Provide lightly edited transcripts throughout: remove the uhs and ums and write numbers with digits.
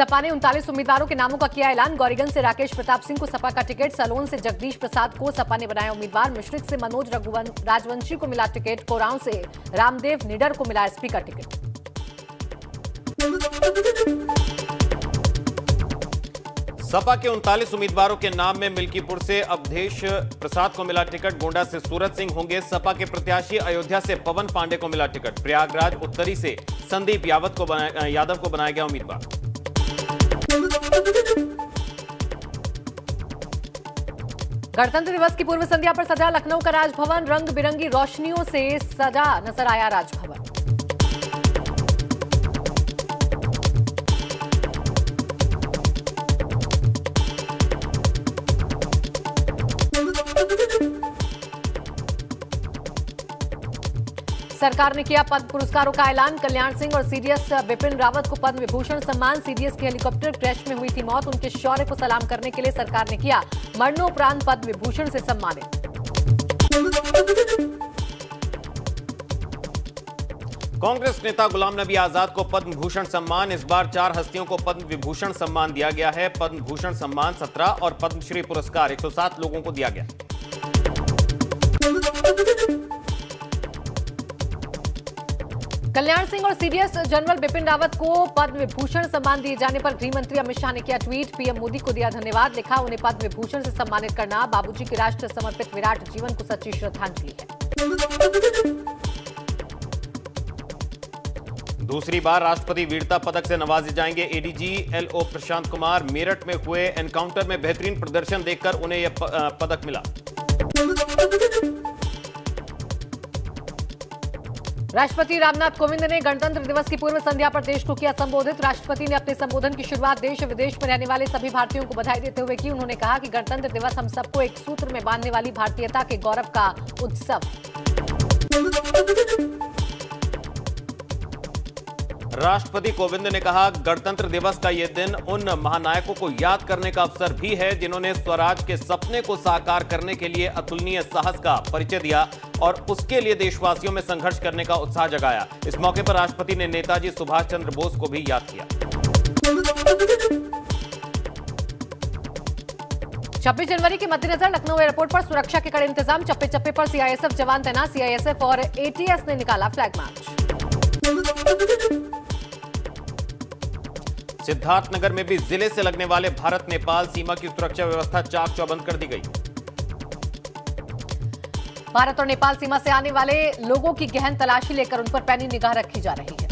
सपा ने 39 उम्मीदवारों के नामों का किया ऐलान। गौरीगंज से राकेश प्रताप सिंह को सपा का टिकट, सलोन से जगदीश प्रसाद को सपा ने बनाया उम्मीदवार, मिश्रिख से मनोज राजवंशी को मिला टिकट, कोरांव से रामदेव निडर को मिला एसपी का टिकट। सपा के 39 उम्मीदवारों के नाम में मिल्कीपुर से अवधेश प्रसाद को मिला टिकट, गोंडा से सूरज सिंह होंगे सपा के प्रत्याशी, अयोध्या से पवन पांडे को मिला टिकट, प्रयागराज उत्तरी से संदीप यादव को बनाया गया उम्मीदवार। गणतंत्र दिवस की पूर्व संध्या पर सजा लखनऊ का राजभवन, रंग बिरंगी रोशनियों से सजा नजर आया राजभवन। सरकार ने किया पद्म पुरस्कारों का ऐलान। कल्याण सिंह और सीडीएस बिपिन रावत को पद्म विभूषण सम्मान। सीडीएस की हेलीकॉप्टर क्रैश में हुई थी मौत, उनके शौर्य को सलाम करने के लिए सरकार ने किया मरणोपरांत पद्म विभूषण से सम्मानित। कांग्रेस नेता गुलाम नबी आजाद को पद्म भूषण सम्मान। इस बार 4 हस्तियों को पद्म विभूषण सम्मान दिया गया है। पद्म भूषण सम्मान 17 और पद्मश्री पुरस्कार 107 लोगों को दिया गया। कल्याण सिंह और सीडीएस जनरल बिपिन रावत को पद्म विभूषण सम्मान दिए जाने पर गृह मंत्री अमित शाह ने किया ट्वीट, पीएम मोदी को दिया धन्यवाद, लिखा उन्हें पद्म विभूषण से सम्मानित करना बाबूजी के राष्ट्र समर्पित विराट जीवन को सच्ची श्रद्धांजलि है। दूसरी बार राष्ट्रपति वीरता पदक से नवाजे जाएंगे एडीजी एलओ प्रशांत कुमार। मेरठ में हुए एनकाउंटर में बेहतरीन प्रदर्शन देखकर उन्हें यह पदक मिला। राष्ट्रपति रामनाथ कोविंद ने गणतंत्र दिवस की पूर्व संध्या पर देश को किया संबोधित। राष्ट्रपति ने अपने संबोधन की शुरुआत देश विदेश में रहने वाले सभी भारतीयों को बधाई देते हुए की। उन्होंने कहा कि गणतंत्र दिवस हम सबको एक सूत्र में बांधने वाली भारतीयता के गौरव का उत्सव। राष्ट्रपति कोविंद ने कहा, गणतंत्र दिवस का यह दिन उन महानायकों को याद करने का अवसर भी है जिन्होंने स्वराज के सपने को साकार करने के लिए अतुलनीय साहस का परिचय दिया और उसके लिए देशवासियों में संघर्ष करने का उत्साह जगाया। इस मौके पर राष्ट्रपति ने नेताजी सुभाष चंद्र बोस को भी याद किया। 26 जनवरी के मद्देनजर लखनऊ एयरपोर्ट पर सुरक्षा के कड़े इंतजाम। चप्पे चप्पे पर सीआईएसएफ जवान तैनात। सीआईएसएफ और एटीएस ने निकाला फ्लैग मार्च। सिद्धार्थनगर में भी जिले से लगने वाले भारत नेपाल सीमा की सुरक्षा व्यवस्था चाक चौबंद कर दी गई। भारत और नेपाल सीमा से आने वाले लोगों की गहन तलाशी लेकर उन पर पैनी निगाह रखी जा रही है।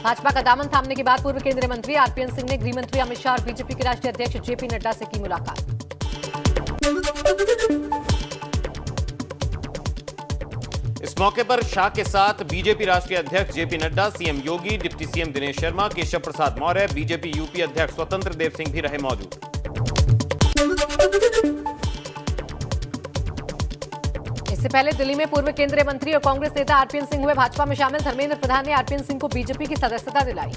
भाजपा का दामन थामने के बाद पूर्व केंद्रीय मंत्री आरपीएन सिंह ने गृह मंत्री अमित शाह और बीजेपी के राष्ट्रीय अध्यक्ष जेपी नड्डा से की मुलाकात। इस मौके पर शाह के साथ बीजेपी राष्ट्रीय अध्यक्ष जेपी नड्डा, सीएम योगी, deputy CM Dinesh Sharma, Keshav Prasad Maurya, BJP UP अध्यक्ष स्वतंत्र देव सिंह भी रहे मौजूद। इससे पहले दिल्ली में पूर्व केंद्रीय मंत्री और कांग्रेस नेता आरपीएन सिंह हुए भाजपा में शामिल। धर्मेंद्र प्रधान ने आरपीएन सिंह को बीजेपी की सदस्यता दिलाई।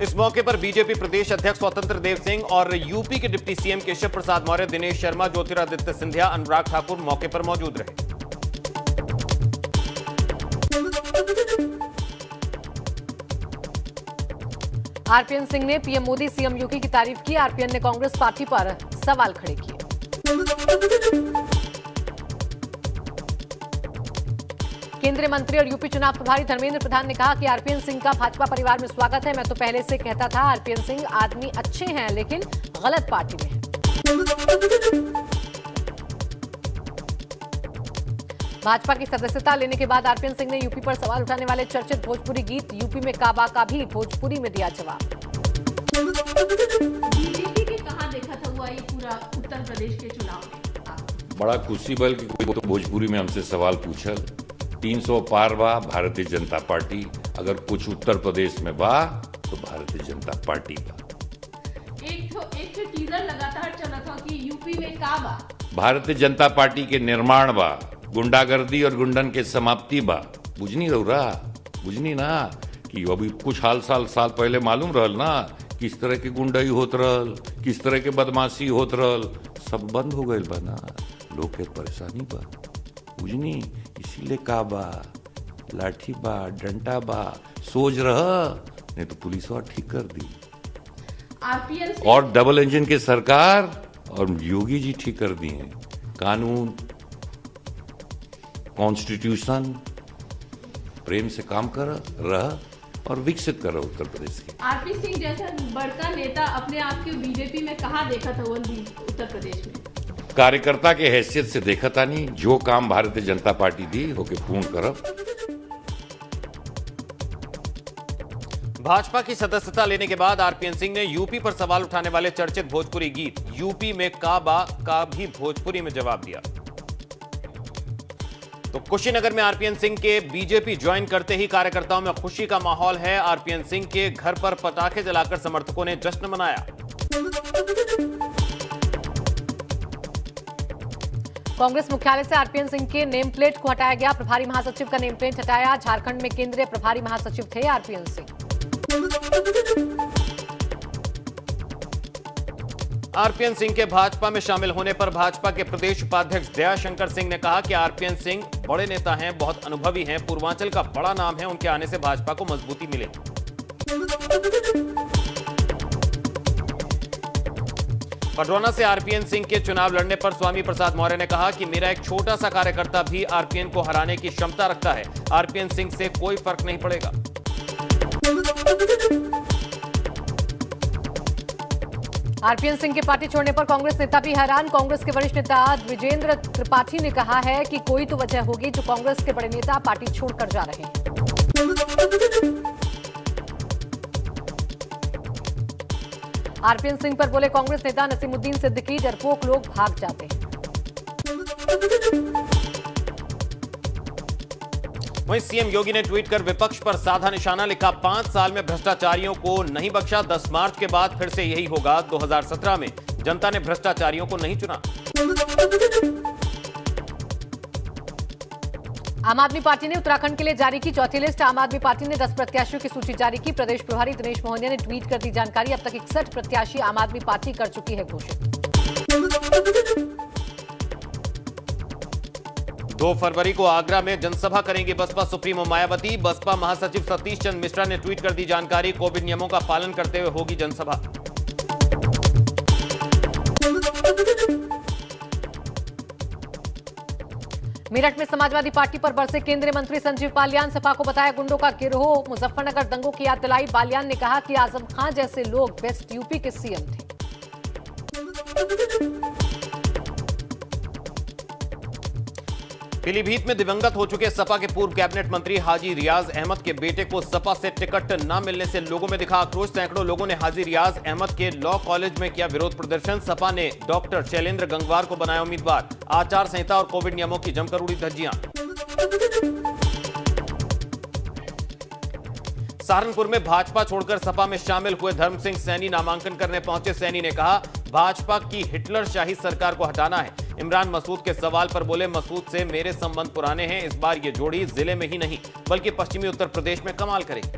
इस मौके पर बीजेपी प्रदेश अध्यक्ष स्वतंत्र देव सिंह और यूपी के डिप्टी सीएम केशव प्रसाद मौर्य, दिनेश शर्मा, ज्योतिरादित्य सिंधिया, अनुराग ठाकुर मौके पर मौजूद रहे। आरपीएन सिंह ने पीएम मोदी, सीएम योगी की तारीफ की। आरपीएन ने कांग्रेस पार्टी पर सवाल खड़े किए। केंद्रीय मंत्री और यूपी चुनाव प्रभारी धर्मेंद्र प्रधान ने कहा कि आरपीएन सिंह का भाजपा परिवार में स्वागत है। मैं तो पहले से कहता था आरपीएन सिंह आदमी अच्छे हैं लेकिन गलत पार्टी में हैं। भाजपा की सदस्यता लेने के बाद आरपीएन सिंह ने यूपी पर सवाल उठाने वाले चर्चित भोजपुरी गीत यूपी में काबा का भी भोजपुरी में दिया जवाब। बीजेपी के कहां देखा था हुआ ये पूरा उत्तर प्रदेश के चुनाव में? बड़ा खुशी बल कि कोई तो भोजपुरी में हमसे सवाल पूछल। 300 पार बा भारतीय जनता पार्टी, अगर कुछ उत्तर प्रदेश में बा तो भारतीय जनता पार्टी बा। एक टीजर लगातार चला था कि यूपी में का बा भारतीय जनता पार्टी के निर्माण बा, गुंडागर्दी और गुंडन के समाप्ति बा। बुझनी रहुरा, बुझनी ना कि अभी कुछ साल पहले मालूम रहल ना, किस तरह के गुंडाई होत रहल, किस तरह के बदमाशी होत रहल, सब बंद हो गई बा ना। लोग के परेशानी बा, बुझनी, इसीलिए का बा, लाठी बा, डंडा बा, सोच रह, नहीं तो पुलिस और ठीक कर दी। आरपीएन और डबल इंजन के सरकार और योगी जी ठीक कर दी हैं। कानून, कॉन्स्टिट्यूशन, प्रेम से काम कर रह और विकसित कर उत्तर प्रदेश के। आरपी सिंह जैसा बड़का नेता अपने आप के बीजेपी में कहाँ देखा था उत्तर प्रदेश में? कार्यकर्ता के हैसियत से देखा था नहीं, जो काम भारतीय जनता पार्टी दी होके पूर्ण करब। भाजपा की सदस्यता लेने के बाद आरपीएन सिंह ने यूपी पर सवाल उठाने वाले चर्चित भोजपुरी गीत यूपी में काबा का भी भोजपुरी में जवाब दिया। तो कुशीनगर में आरपीएन सिंह के बीजेपी ज्वाइन करते ही कार्यकर्ताओं में खुशी का माहौल है। आरपीएन सिंह के घर पर पटाखे जलाकर समर्थकों ने जश्न मनाया। कांग्रेस मुख्यालय से आरपीएन सिंह के नेम प्लेट को हटाया गया। प्रभारी महासचिव का नेम प्लेट हटाया। झारखंड में केंद्रीय प्रभारी महासचिव थे आरपीएन सिंह। आरपीएन सिंह के भाजपा में शामिल होने पर भाजपा के प्रदेश उपाध्यक्ष दयाशंकर सिंह ने कहा कि आरपीएन सिंह बड़े नेता हैं, बहुत अनुभवी हैं, पूर्वांचल का बड़ा नाम है, उनके आने से भाजपा को मजबूती मिलेगी। पडरौना से आरपीएन सिंह के चुनाव लड़ने पर स्वामी प्रसाद मौर्य ने कहा कि मेरा एक छोटा सा कार्यकर्ता भी आरपीएन को हराने की क्षमता रखता है। आरपीएन सिंह से कोई फर्क नहीं पड़ेगा। आरपीएन सिंह के पार्टी छोड़ने पर कांग्रेस नेता भी हैरान। कांग्रेस के वरिष्ठ नेता द्विजेंद्र त्रिपाठी ने कहा है कि कोई तो वजह होगी जो कांग्रेस के बड़े नेता पार्टी छोड़कर जा रहे हैं। आरपीएन सिंह पर बोले कांग्रेस नेता नसीमुद्दीन सिद्दीकी, डरपोक लोग भाग जाते हैं। वहीं सीएम योगी ने ट्वीट कर विपक्ष पर साधा निशाना, लिखा 5 साल में भ्रष्टाचारियों को नहीं बख्शा, 10 मार्च के बाद फिर से यही होगा। 2017 में जनता ने भ्रष्टाचारियों को नहीं चुना। आम आदमी पार्टी ने उत्तराखंड के लिए जारी की चौथी लिस्ट। आम आदमी पार्टी ने 10 प्रत्याशियों की सूची जारी की। प्रदेश प्रभारी दिनेश मोहनिया ने ट्वीट कर दी जानकारी। अब तक 61 प्रत्याशी आम आदमी पार्टी कर चुकी है घोषित। 2 फरवरी को आगरा में जनसभा करेंगी बसपा सुप्रीमो मायावती। बसपा महासचिव सतीश चंद्र मिश्रा ने ट्वीट कर दी जानकारी। कोविड नियमों का पालन करते हुए होगी जनसभा। मेरठ में समाजवादी पार्टी पर बरसे केंद्रीय मंत्री संजीव बालियान। सपा को बताया गुंडों का गिरोह। मुजफ्फरनगर दंगों की याद दिलाई। बालियान ने कहा कि आजम खान जैसे लोग वेस्ट यूपी के सीएम थे। पीलीभीत में दिवंगत हो चुके सपा के पूर्व कैबिनेट मंत्री हाजी रियाज अहमद के बेटे को सपा से टिकट न मिलने से लोगों में दिखा आक्रोश। सैकड़ों लोगों ने हाजी रियाज अहमद के लॉ कॉलेज में किया विरोध प्रदर्शन। सपा ने डॉक्टर शैलेंद्र गंगवार को बनाया उम्मीदवार। आचार संहिता और कोविड नियमों की जमकर उड़ी धज्जियां। सहारनपुर में भाजपा छोड़कर सपा में शामिल हुए धर्म सिंह सैनी नामांकन करने पहुंचे। सैनी ने कहा भाजपा की हिटलरशाही सरकार को हटाना है। इमरान मसूद के सवाल पर बोले मसूद से मेरे संबंध पुराने हैं। इस बार ये जोड़ी जिले में ही नहीं बल्कि पश्चिमी उत्तर प्रदेश में कमाल करेगी।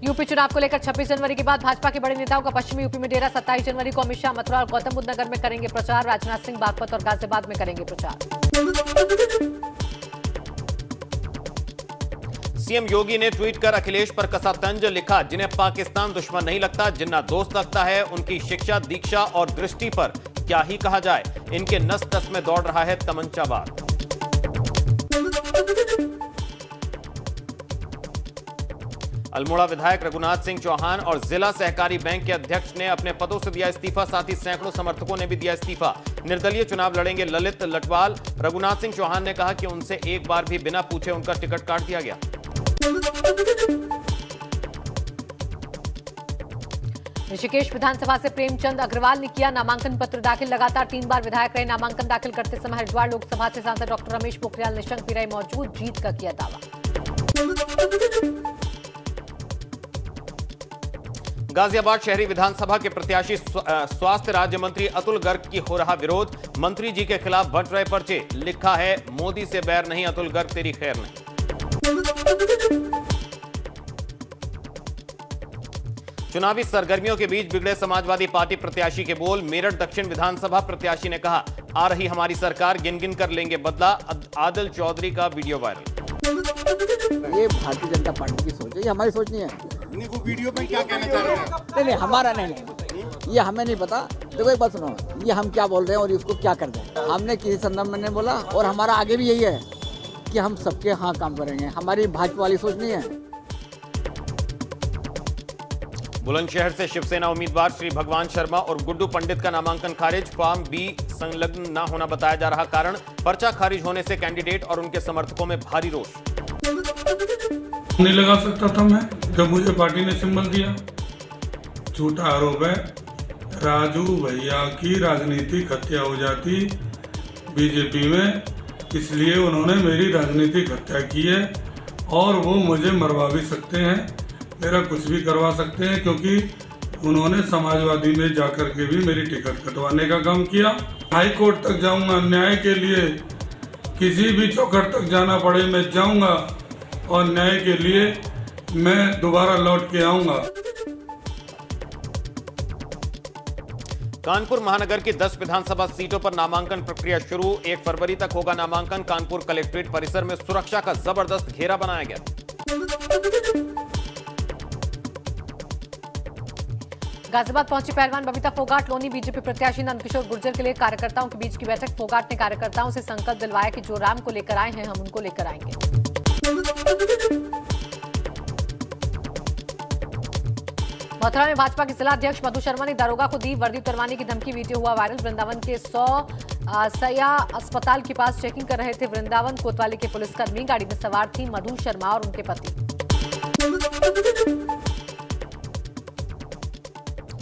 यूपी चुनाव को लेकर 26 जनवरी के बाद भाजपा के बड़े नेताओं का पश्चिमी यूपी में डेरा। 27 जनवरी को अमित शाह मथुरा और गौतम बुद्ध नगर में करेंगे प्रचार। राजनाथ सिंह बागपत और गाजियाबाद में करेंगे प्रचार। सीएम योगी ने ट्वीट कर अखिलेश पर कसा तंज, लिखा जिन्हें पाकिस्तान दुश्मन नहीं लगता, जिन्ना दोस्त लगता है, उनकी शिक्षा, दीक्षा और दृष्टि पर क्या ही कहा जाए। इनके नस नस में दौड़ रहा है तमंचावाद। अल्मोड़ा विधायक रघुनाथ सिंह चौहान और जिला सहकारी बैंक के अध्यक्ष ने अपने पदों से दिया इस्तीफा। साथ ही सैकड़ों समर्थकों ने भी दिया इस्तीफा। निर्दलीय चुनाव लड़ेंगे ललित लटवाल। रघुनाथ सिंह चौहान ने कहा कि उनसे एक बार भी बिना पूछे उनका टिकट काट दिया गया। ऋषिकेश विधानसभा से प्रेमचंद अग्रवाल ने किया नामांकन पत्र दाखिल। लगातार 3 बार विधायक रहे। नामांकन दाखिल करते समय हरिद्वार लोकसभा से सांसद डॉक्टर रमेश पोखरियाल निशंक भी रहे मौजूद। जीत का किया दावा। गाजियाबाद शहरी विधानसभा के प्रत्याशी स्वास्थ्य राज्य मंत्री अतुल गर्ग की हो रहा विरोध। मंत्री जी के खिलाफ बंट रहे पर्चे। लिखा है, मोदी से बैर नहीं, अतुल गर्ग तेरी खैर नहीं। चुनावी सरगर्मियों के बीच बिगड़े समाजवादी पार्टी प्रत्याशी के बोल। मेरठ दक्षिण विधानसभा प्रत्याशी ने कहा, आ रही हमारी सरकार, गिन गिन कर लेंगे बदला। आदिल चौधरी का वीडियो वायरल। ये भारतीय जनता पार्टी की सोच है, ये हमारी सोच नहीं है। वो वीडियो में क्या कहना चाह रहे हैं? नहीं, हमारा नहीं, ये हमें नहीं पता। देखो एक बात सुनो, ये हम क्या बोल रहे हैं और इसको क्या कर रहे हैं, हमने किसी संदर्भ में नहीं बोला। और हमारा आगे भी यही है कि हम सबके हाँ काम करेंगे। हमारी भाजपा वाली सोच नहीं है। बुलंदशहर से शिवसेना उम्मीदवार श्री भगवान शर्मा और गुड्डू पंडित का नामांकन खारिज। फॉर्म बी संलग्न न होना बताया जा रहा कारण। पर्चा खारिज होने से कैंडिडेट और उनके समर्थकों में भारी रोष। नहीं लगा सकता था मैं, जब मुझे पार्टी ने सिंबल दिया। झूठा आरोप है, राजू भैया की राजनीतिक हत्या हो जाती बीजेपी में, इसलिए उन्होंने मेरी राजनीतिक हत्या की है और वो मुझे मरवा भी सकते हैं, मेरा कुछ भी करवा सकते हैं, क्योंकि उन्होंने समाजवादी में जाकर के भी मेरी टिकट कटवाने का काम किया। हाई कोर्ट तक जाऊंगा न्याय के लिए, किसी भी चौखट तक जाना पड़े मैं जाऊंगा और न्याय के लिए मैं दोबारा लौट के आऊंगा। कानपुर महानगर की 10 विधानसभा सीटों पर नामांकन प्रक्रिया शुरू। 1 फरवरी तक होगा नामांकन। कानपुर कलेक्ट्रेट परिसर में सुरक्षा का जबरदस्त घेरा बनाया गया। गाजियाबाद पहुंची पहलवान बबीता फोगाट। लोनी बीजेपी प्रत्याशी नंदकिशोर गुर्जर के लिए कार्यकर्ताओं के बीच की बैठक। फोगाट ने कार्यकर्ताओं से संकल्प दिलवाया कि जो राम को लेकर आए हैं हम उनको लेकर आएंगे। मथुरा में भाजपा के जिला अध्यक्ष मधु शर्मा ने दारोगा को दी वर्दी उतरवाने की धमकी। वीडियो हुआ वायरल। वृंदावन के 100 सया अस्पताल के पास चेकिंग कर रहे थे वृंदावन कोतवाली के पुलिसकर्मी। गाड़ी में सवार थी मधु शर्मा और उनके पति।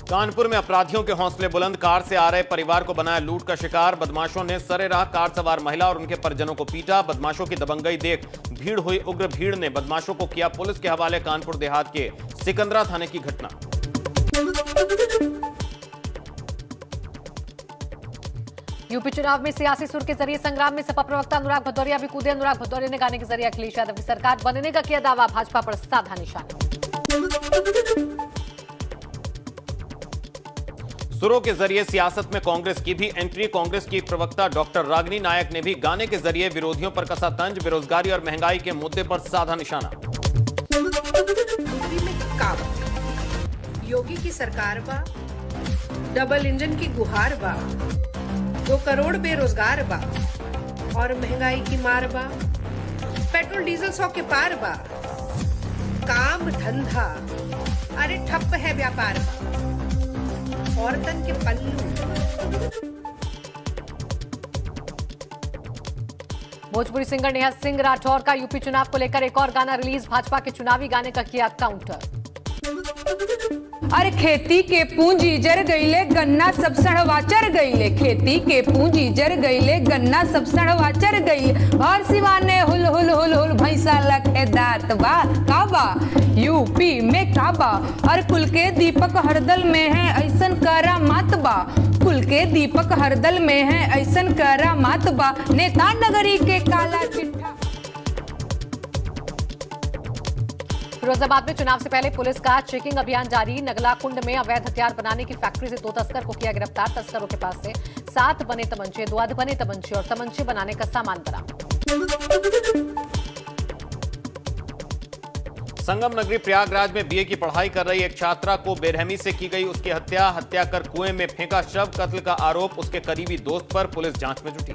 कानपुर में अपराधियों के हौसले बुलंद। कार से आ रहे परिवार को बनाया लूट का शिकार। बदमाशों ने सरेराह कार सवार महिला और उनके परिजनों को पीटा। बदमाशों की दबंगई देख भीड़ हुई उग्र। भीड़ ने बदमाशों को किया पुलिस के हवाले। कानपुर देहात के सिकंदरा थाने की घटना। यूपी चुनाव में सियासी सुर के जरिए संग्राम में सपा प्रवक्ता अनुराग भदौरिया भी कूदे। अनुराग भदौरिया ने गाने के जरिए अखिलेश यादव की सरकार बनने का किया दावा। भाजपा पर साधा निशाना। सुरों के जरिए सियासत में कांग्रेस की भी एंट्री। कांग्रेस की प्रवक्ता डॉक्टर रागिनी नायक ने भी गाने के जरिए विरोधियों पर कसा तंज। बेरोजगारी और महंगाई के मुद्दे पर साधा निशाना। यूपी में काबा योगी की सरकार बा, डबल इंजन की गुहार बा, 2 करोड़ बेरोजगार बा और महंगाई की मार बा। पेट्रोल डीजल 100 के पार बा। काम धंधा अरे ठप्प है व्यापार बा। औरतन के पल्लू। भोजपुरी सिंगर नेहा सिंह राठौर का यूपी चुनाव को लेकर एक और गाना रिलीज। भाजपा के चुनावी गाने का किया काउंटर। अरे खेती के पूंजी जर गईले गन्ना सब सड़वा चर गईले। खेती के पूंजी जर गईले गन्ना सब सड़वा चर गईले। और सिवाने हुल हुल हुल हुल भैंसा लखे दात बा काबा यूपी में काबा। और कुल के दीपक हरदल में है ऐसन करा मात बा। कुल के दीपक हरदल में है ऐसन करा मात बा। नेता नगरी के काला चिट्ठा। फिरोजाबाद में चुनाव से पहले पुलिस का चेकिंग अभियान जारी। नगला कुंड में अवैध हथियार बनाने की फैक्ट्री से 2 तस्कर को किया गिरफ्तार। तस्करों के पास से 7 बने तमंचे, 2 अधबने तमंचे और तमंचे बनाने का सामान बरामद। संगम नगरी प्रयागराज में बीए की पढ़ाई कर रही एक छात्रा को बेरहमी से की गई उसकी हत्या कर कुएं में फेंका शव। कत्ल का आरोप उसके करीबी दोस्त पर। पुलिस जांच में जुटी।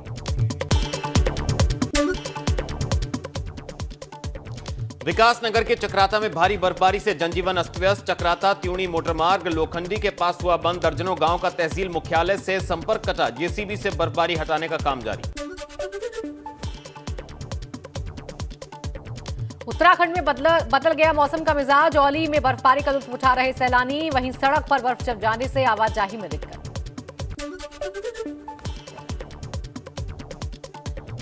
विकासनगर के चक्राता में भारी बर्फबारी से जनजीवन अस्त-व्यस्त। चक्राता त्यूणी मोटरमार्ग लोखंडी के पास हुआ बंद। दर्जनों गांव का तहसील मुख्यालय से संपर्क कटा। जेसीबी से बर्फबारी हटाने का काम जारी। उत्तराखंड में बदल गया मौसम का मिजाज। औली में बर्फबारी का लुत्फ उठा रहे सैलानी। वहीं सड़क पर बर्फ जम जाने से आवाजाही में दिक्कत।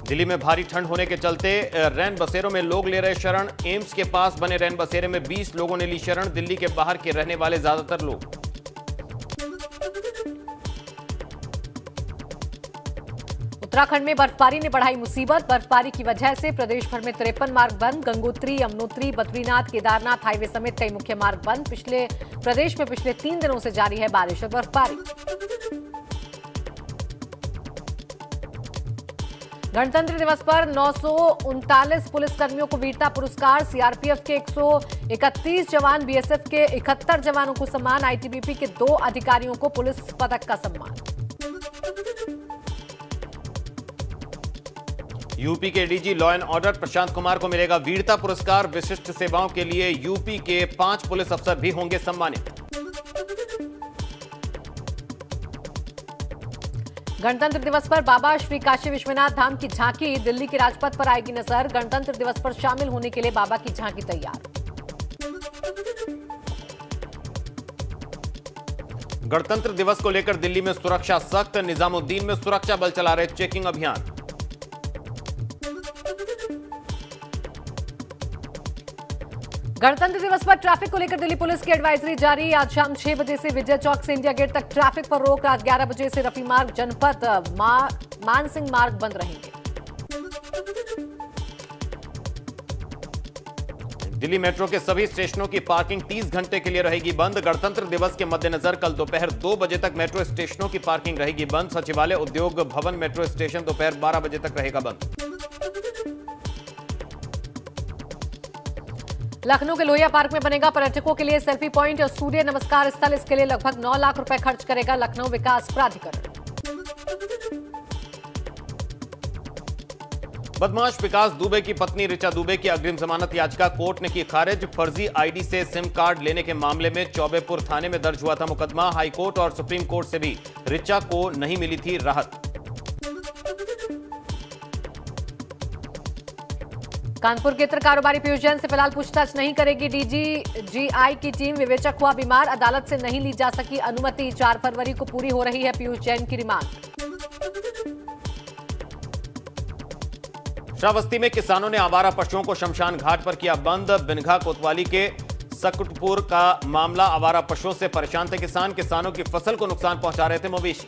दिल्ली में भारी ठंड होने के चलते रैन बसेरों में लोग ले रहे शरण। एम्स के पास बने रैन बसेरे में 20 लोगों ने ली शरण। दिल्ली के बाहर के रहने वाले ज्यादातर लोग। उत्तराखंड में बर्फबारी ने बढ़ाई मुसीबत। बर्फबारी की वजह से प्रदेश भर में 53 मार्ग बंद। गंगोत्री, यमुनोत्री, बद्रीनाथ, केदारनाथ हाईवे समेत कई मुख्य मार्ग बंद। प्रदेश में पिछले 3 दिनों से जारी है बारिश और बर्फबारी। गणतंत्र दिवस पर 939 पुलिसकर्मियों को वीरता पुरस्कार। सीआरपीएफ के 131 जवान, बीएसएफ के 71 जवानों को सम्मान। आईटीबीपी के 2 अधिकारियों को पुलिस पदक का सम्मान। यूपी के DG law and order Prashant Kumar को मिलेगा वीरता पुरस्कार। विशिष्ट सेवाओं के लिए यूपी के 5 पुलिस अफसर भी होंगे सम्मानित। गणतंत्र दिवस पर बाबा श्री काशी विश्वनाथ धाम की झांकी। दिल्ली के राजपथ पर आएगी नजर। गणतंत्र दिवस पर शामिल होने के लिए बाबा की झांकी तैयार। गणतंत्र दिवस को लेकर दिल्ली में सुरक्षा सख्त। निजामुद्दीन में सुरक्षा बल चला रहे चेकिंग अभियान। गणतंत्र दिवस पर ट्रैफिक को लेकर दिल्ली पुलिस की एडवाइजरी जारी। आज शाम 6 बजे से विजय चौक से इंडिया गेट तक ट्रैफिक पर रोक। रात 11 बजे से रफी मार्ग, जनपथ, मानसिंह मार्ग बंद रहेंगे। दिल्ली मेट्रो के सभी स्टेशनों की पार्किंग 30 घंटे के लिए रहेगी बंद। गणतंत्र दिवस के मद्देनजर कल दोपहर 2 बजे तक मेट्रो स्टेशनों की पार्किंग रहेगी बंद। सचिवालय, उद्योग भवन, मेट्रो स्टेशन दोपहर 12 बजे तक रहेगा बंद। लखनऊ के लोहिया पार्क में बनेगा पर्यटकों के लिए सेल्फी पॉइंट और सूर्य नमस्कार स्थल। इसके लिए लगभग 9 लाख रुपए खर्च करेगा लखनऊ विकास प्राधिकरण। बदमाश विकास दुबे की पत्नी ऋचा दुबे की अग्रिम जमानत याचिका कोर्ट ने की खारिज। फर्जी आईडी से सिम कार्ड लेने के मामले में चौबेपुर थाने में दर्ज हुआ था मुकदमा। हाईकोर्ट और सुप्रीम कोर्ट से भी ऋचा को नहीं मिली थी राहत। कानपुर के इत्र कारोबारी पीयूष जैन से फिलहाल पूछताछ नहीं करेगी डीजीजीआई की टीम। विवेचक हुआ बीमार, अदालत से नहीं ली जा सकी अनुमति। 4 फरवरी को पूरी हो रही है पीयूष जैन की रिमांड। श्रावस्ती में किसानों ने आवारा पशुओं को शमशान घाट पर किया बंद। बिनघा कोतवाली के सकटपुर का मामला। आवारा पशुओं से परेशान थे किसान। किसानों की फसल को नुकसान पहुंचा रहे थे मवेशी।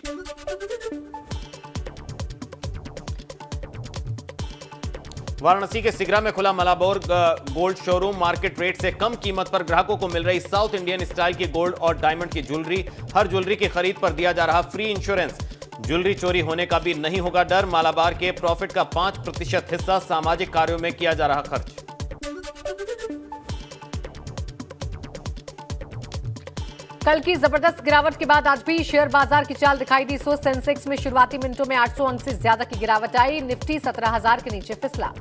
वाराणसी के सिगरा में खुला मलाबोर गोल्ड शोरूम। मार्केट रेट से कम कीमत पर ग्राहकों को मिल रही साउथ इंडियन स्टाइल की गोल्ड और डायमंड की ज्वेलरी। हर ज्वेलरी की खरीद पर दिया जा रहा फ्री इंश्योरेंस। ज्वेलरी चोरी होने का भी नहीं होगा डर। मालाबार के प्रॉफिट का 5% हिस्सा सामाजिक कार्यों में किया जा रहा खर्च। कल की जबरदस्त गिरावट के बाद आज भी शेयर बाजार की चाल दिखाई दी। सेंसेक्स में शुरुआती मिनटों में 800 अंक से ज्यादा की गिरावट आई। निफ्टी 17,000 के नीचे फिसला।